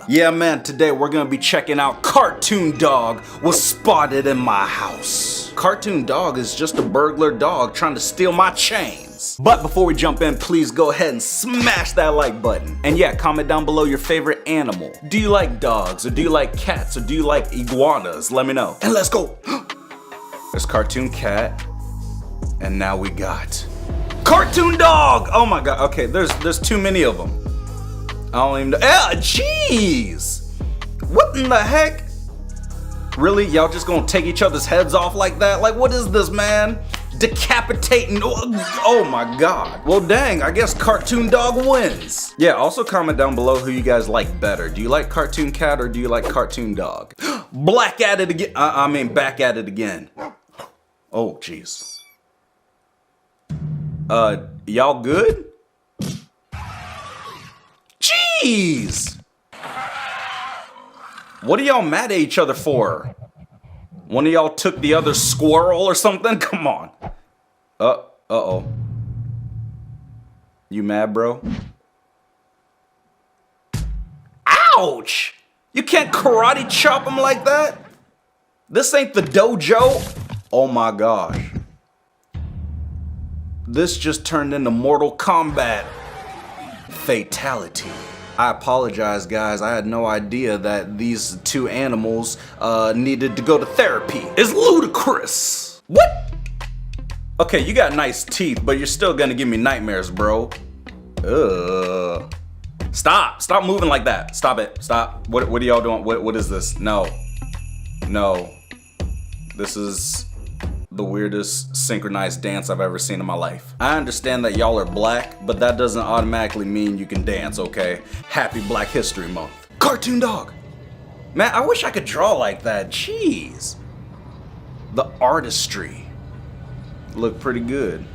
Yeah, man, today we're gonna be checking out Cartoon Dog Was Spotted in My House. Cartoon Dog is just a burglar dog trying to steal my chains. But before we jump in, please go ahead and smash that like button. And yeah, comment down below your favorite animal. Do you like dogs, or do you like cats, or do you like iguanas? Let me know. And let's go. There's Cartoon Cat, and now we got Cartoon Dog. Oh my god. Okay, there's too many of them. I don't even know. Jeez. What in the heck? Really? Y'all just gonna take each other's heads off like that? Like, what is this, man? Decapitating. Oh my god. Well, dang, I guess Cartoon Dog wins. Yeah, also comment down below who you guys like better. Do you like Cartoon Cat or do you like Cartoon Dog? Black at it again. I mean, back at it again. Oh, jeez. Y'all good? Jeez! What are y'all mad at each other for? One of y'all took the other squirrel or something? Come on. Uh-oh. You mad, bro? Ouch! You can't karate chop him like that? This ain't the dojo? Oh my gosh. This just turned into Mortal Kombat fatality. I apologize, guys. I had no idea that these two animals needed to go to therapy. It's ludicrous. What? Okay, you got nice teeth, but you're still gonna give me nightmares, bro. Stop moving like that. Stop it, stop. What are y'all doing? What is this? No. This is the weirdest synchronized dance I've ever seen in my life. I understand that y'all are black, but that doesn't automatically mean you can dance, okay? Happy Black History Month. Cartoon Dog. Man, I wish I could draw like that. Jeez. The artistry looked pretty good.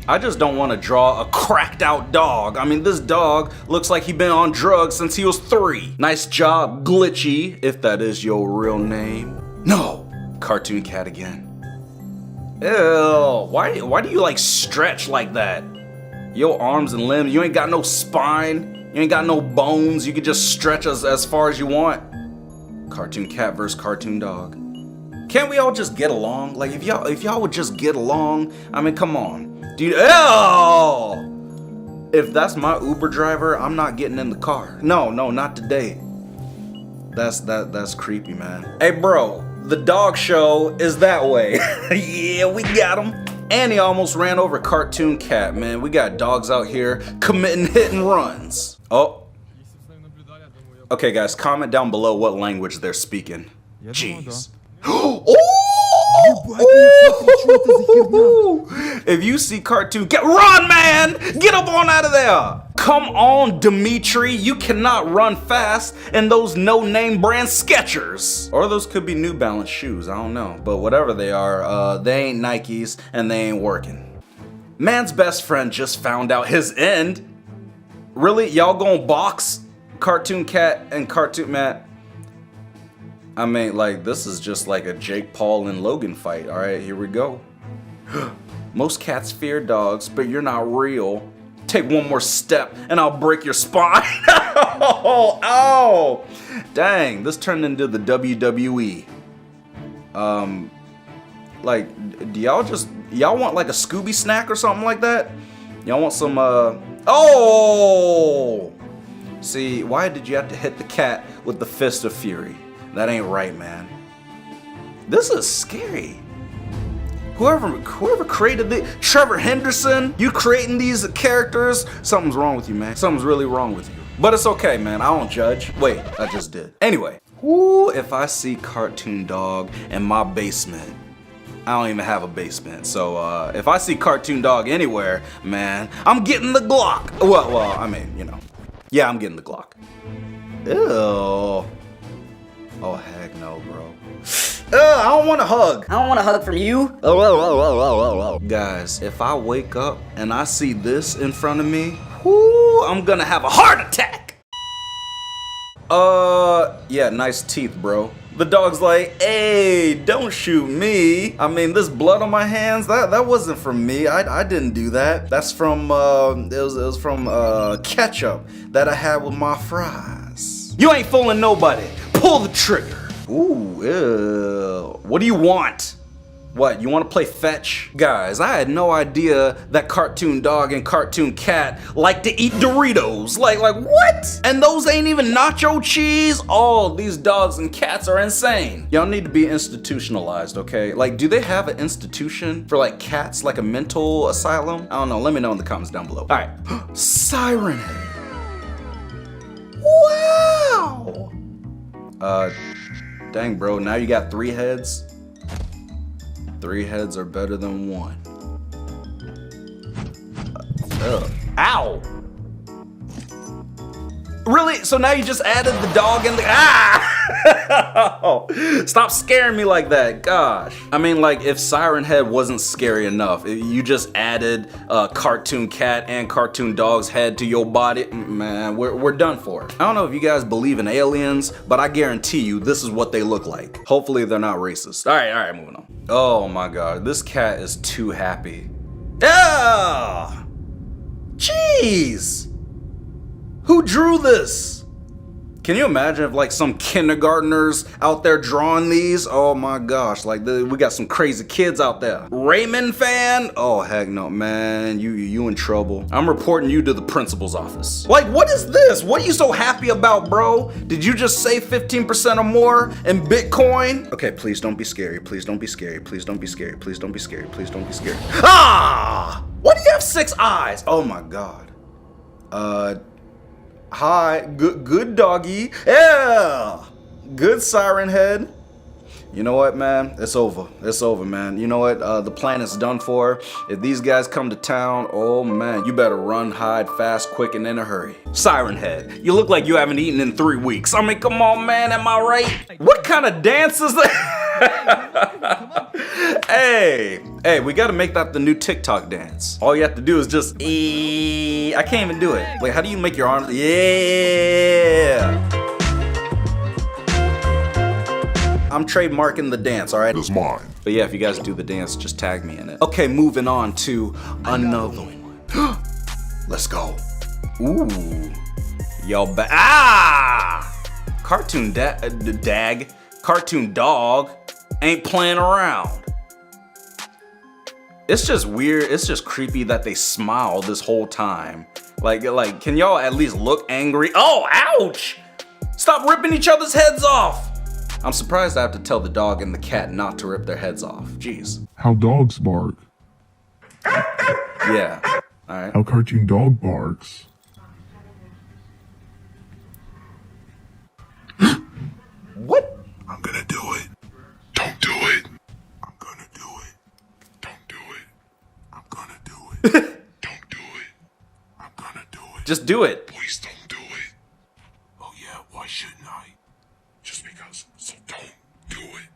I just don't want to draw a cracked out dog. I mean, this dog looks like he been on drugs since he was 3. Nice job, Glitchy, if that is your real name. No, Cartoon Cat again. Ew, why do you like stretch like that? Your arms and limbs, you ain't got no spine, you ain't got no bones, you can just stretch as far as you want. Cartoon Cat versus Cartoon Dog. Can't we all just get along? Like, if y'all would just get along, I mean, come on. Dude, ew! If that's my Uber driver, I'm not getting in the car. No, not today. That's creepy, man. Hey, bro. The dog show is that way. Yeah, we got him. And he almost ran over Cartoon Cat, man. We got dogs out here committing hit and runs. Oh. Okay, guys, comment down below what language they're speaking. Jeez. If you see Cartoon Cat, run, man! Get up on out of there! Come on, Dimitri, you cannot run fast in those no-name brand Skechers. Or those could be New Balance shoes, I don't know. But whatever they are, they ain't Nikes and they ain't working. Man's best friend just found out his end. Really? Y'all gonna box Cartoon Cat and Cartoon Man? I mean, like, this is just like a Jake Paul and Logan fight. All right, here we go. Most cats fear dogs, but you're not real. Take one more step and I'll break your spine. Ow! Dang, this turned into the WWE. Like, do y'all want like a Scooby snack or something like that? Y'all want some, oh! See, why did you have to hit the cat with the fist of fury? That ain't right, man. This is scary. Whoever created the Trevor Henderson, you creating these characters, something's wrong with you, man. Something's really wrong with you. But it's okay, man. I don't judge. Wait, I just did. Anyway, if I see Cartoon Dog in my basement, I don't even have a basement. So if I see Cartoon Dog anywhere, man, I'm getting the Glock. Well, I mean, you know. Yeah, I'm getting the Glock. Ew. Oh, heck no, bro. I don't want a hug. I don't want a hug from you. Guys, if I wake up and I see this in front of me, whoo, I'm gonna have a heart attack. Yeah, nice teeth, bro. The dog's like, hey, don't shoot me. I mean, this blood on my hands, that wasn't from me. I didn't do that. That's from, it was from ketchup that I had with my fries. You ain't fooling nobody. Pull the trigger. Ooh, ew. What do you want? What, you want to play fetch? Guys, I had no idea that Cartoon Dog and Cartoon Cat like to eat Doritos. Like what? And those ain't even nacho cheese? Oh, these dogs and cats are insane. Y'all need to be institutionalized, okay? Like, do they have an institution for like cats, like a mental asylum? I don't know, let me know in the comments down below. All right, Siren Head. Wow. Dang bro, now you got 3 heads? 3 heads are better than 1. Ow! Really? So now you just added the dog and the Stop scaring me like that, gosh. I mean, like, if Siren Head wasn't scary enough, you just added Cartoon Cat and Cartoon Dog's head to your body, man, we're done for. I don't know if you guys believe in aliens, but I guarantee you this is what they look like. Hopefully they're not racist. All right, moving on. Oh my God, this cat is too happy. Ah! Jeez! Who drew this? Can you imagine if like some kindergartners out there drawing these? Oh my gosh, like we got some crazy kids out there. Raymond fan? Oh heck no, man, you in trouble. I'm reporting you to the principal's office. Like, what is this? What are you so happy about, bro? Did you just save 15% or more in Bitcoin? Okay, please don't be scary. Please don't be scary. Please don't be scary. Please don't be scary. Please don't be scary. Ah! Why do you have 6 eyes? Oh my God. Hi, good doggy. Yeah, good Siren Head. You know what, man? It's over. It's over, man. You know what? The plan is done for. If these guys come to town, oh man, you better run, hide, fast, quick, and in a hurry. Siren Head, you look like you haven't eaten in 3 weeks. I mean, come on, man. Am I right? What kind of dance is that? Hey, we gotta make that the new TikTok dance. All you have to do is just I can't even do it. Wait, how do you make your arms? Yeah. I'm trademarking the dance, all right? It's mine. But yeah, if you guys do the dance, just tag me in it. Okay, moving on to another one. Let's go. Ooh. Yo, Cartoon Cartoon Dog ain't playing around. It's just weird, it's just creepy that they smile this whole time. Like, can y'all at least look angry? Oh, ouch! Stop ripping each other's heads off! I'm surprised I have to tell the dog and the cat not to rip their heads off. Jeez. How dogs bark. Yeah, alright. How Cartoon Dog barks. What? I'm gonna do it. Don't do it. I'm gonna do it. Don't do it. I'm gonna do it. Don't do it. I'm gonna do it. Just do it. Please don't do it. Oh yeah, why shouldn't I? Just because. So don't do it.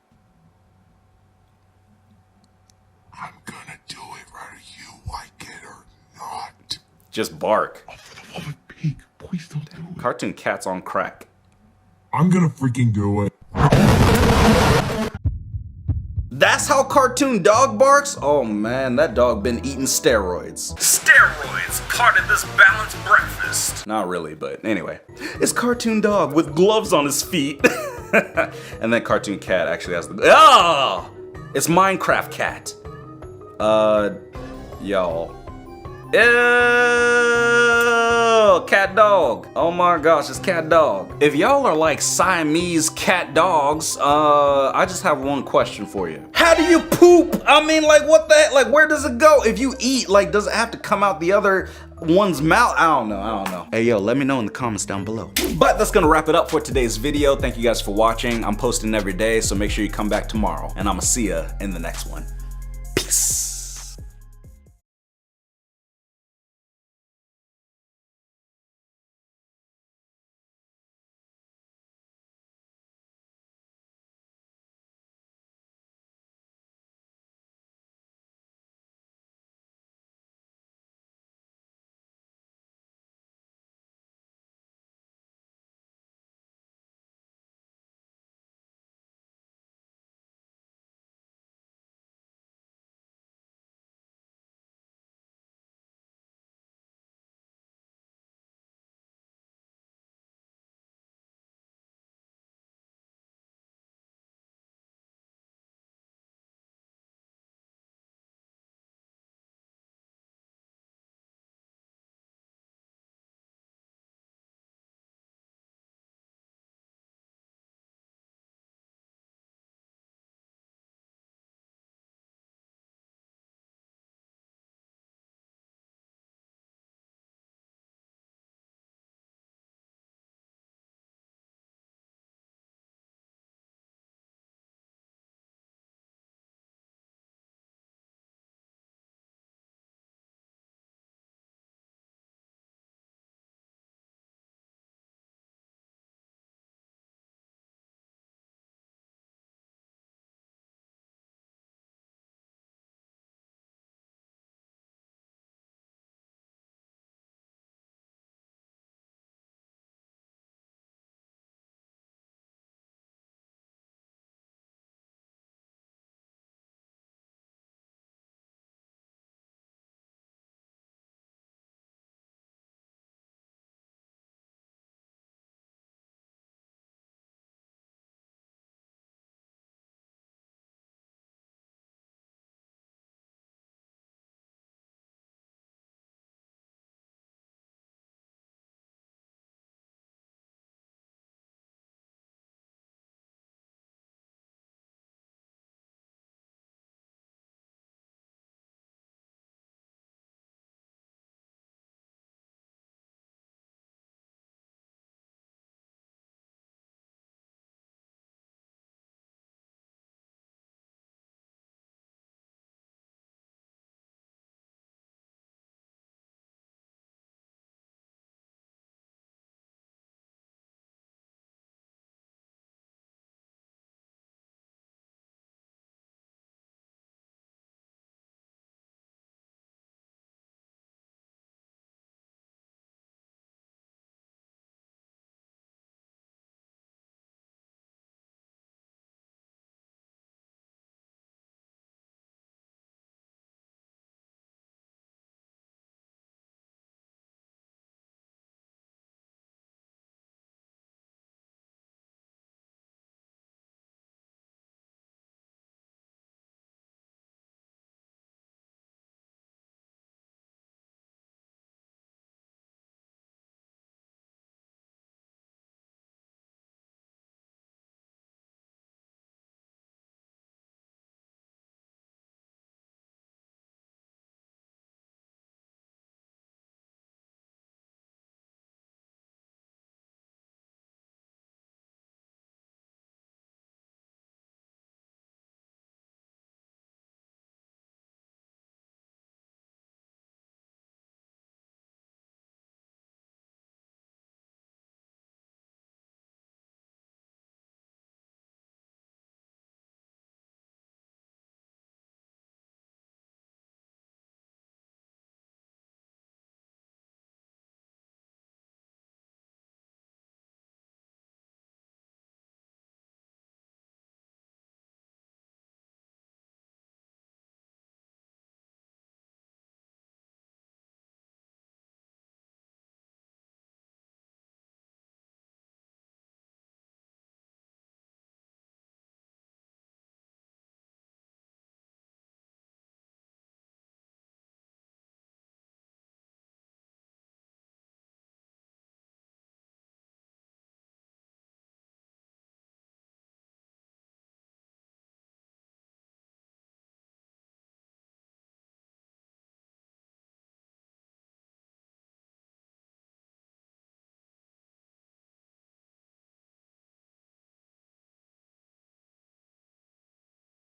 I'm gonna do it whether you like it or not. Just bark. Oh, for the love of Pete, please don't do it. Cartoon Cat's on crack. I'm gonna freaking do it. That's how Cartoon Dog barks? Oh man, that dog been eating steroids. Steroids, part of this balanced breakfast. Not really, but anyway. It's Cartoon Dog with gloves on his feet. And then Cartoon Cat actually has the, it's Minecraft Cat. Y'all. Ew, cat dog. Oh my gosh, it's cat dog. If y'all are like Siamese cat dogs, I just have one question for you. How do you poop? I mean, like, what the heck? Like, where does it go? If you eat, like, does it have to come out the other one's mouth? I don't know. Hey, yo, let me know in the comments down below. But that's gonna wrap it up for today's video. Thank you guys for watching. I'm posting every day, so make sure you come back tomorrow. And I'ma see ya in the next one. Peace.